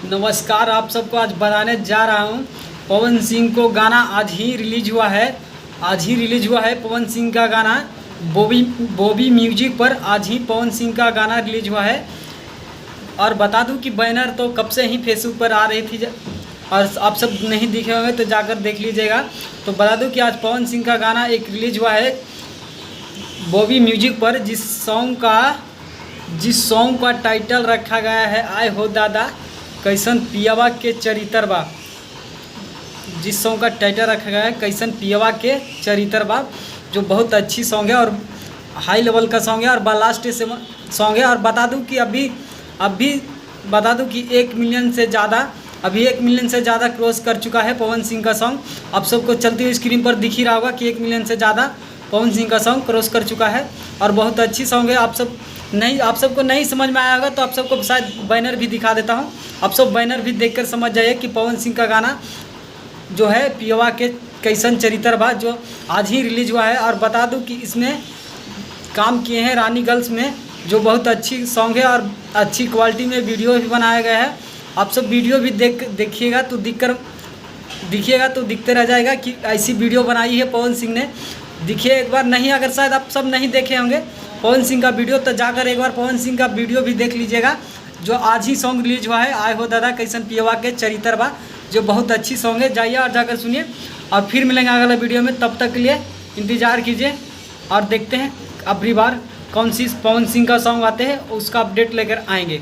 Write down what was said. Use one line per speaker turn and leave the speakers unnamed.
नमस्कार, आप सबको आज बताने जा रहा हूँ। पवन सिंह को गाना आज ही रिलीज हुआ है पवन सिंह का गाना बॉबी म्यूजिक पर आज ही पवन सिंह का गाना रिलीज हुआ है। और बता दूं कि बैनर तो कब से ही फेसबुक पर आ रही थी और आप सब नहीं देखे होंगे तो जाकर देख लीजिएगा। तो बता दूं कि आज पवन सिंह का गाना एक रिलीज हुआ है बॉबी म्यूजिक पर, जिस सॉन्ग का टाइटल रखा गया है आए हो दादा कैसन पियवा के चरित्र बा। जिस सॉन्ग का टाइटल रखा गया है कैसन पियवा के चरित्र बा, जो बहुत अच्छी सॉन्ग है और हाई लेवल का सॉन्ग है और बालास्ट से सॉन्ग है। और बता दूं कि अभी बता दूं कि 1 मिलियन से ज़्यादा क्रॉस कर चुका है पवन सिंह का सॉन्ग। आप सबको चलती हुई स्क्रीन पर दिख ही रहा होगा कि 1 मिलियन से ज़्यादा पवन सिंह का सॉन्ग क्रॉस कर चुका है और बहुत अच्छी सॉन्ग है। आप सबको नहीं समझ में आया होगा तो आप सबको शायद बैनर भी दिखा देता हूँ। आप सब बैनर भी देखकर समझ जाइए कि पवन सिंह का गाना जो है पियवा के कैसन चरित्र बा, जो आज ही रिलीज हुआ है। और बता दूं कि इसमें काम किए हैं रानी गर्ल्स में, जो बहुत अच्छी सॉन्ग है और अच्छी क्वालिटी में वीडियो भी बनाया गया है। आप सब वीडियो भी देखिएगा तो दिखते रह जाएगा कि ऐसी वीडियो बनाई है पवन सिंह ने। देखिए एक बार, नहीं अगर शायद आप सब नहीं देखे होंगे पवन सिंह का वीडियो तो जाकर एक बार पवन सिंह का वीडियो भी देख लीजिएगा, जो आज ही सॉन्ग रिलीज हुआ है आए हो दादा कैसन पियवा के चरित्र बा, जो बहुत अच्छी सॉन्ग है। जाइए और जाकर सुनिए और फिर मिलेंगे अगला वीडियो में। तब तक के लिए इंतज़ार कीजिए और देखते हैं अगली बार कौन सी पवन सिंह का सॉन्ग आते हैं उसका अपडेट लेकर आएंगे।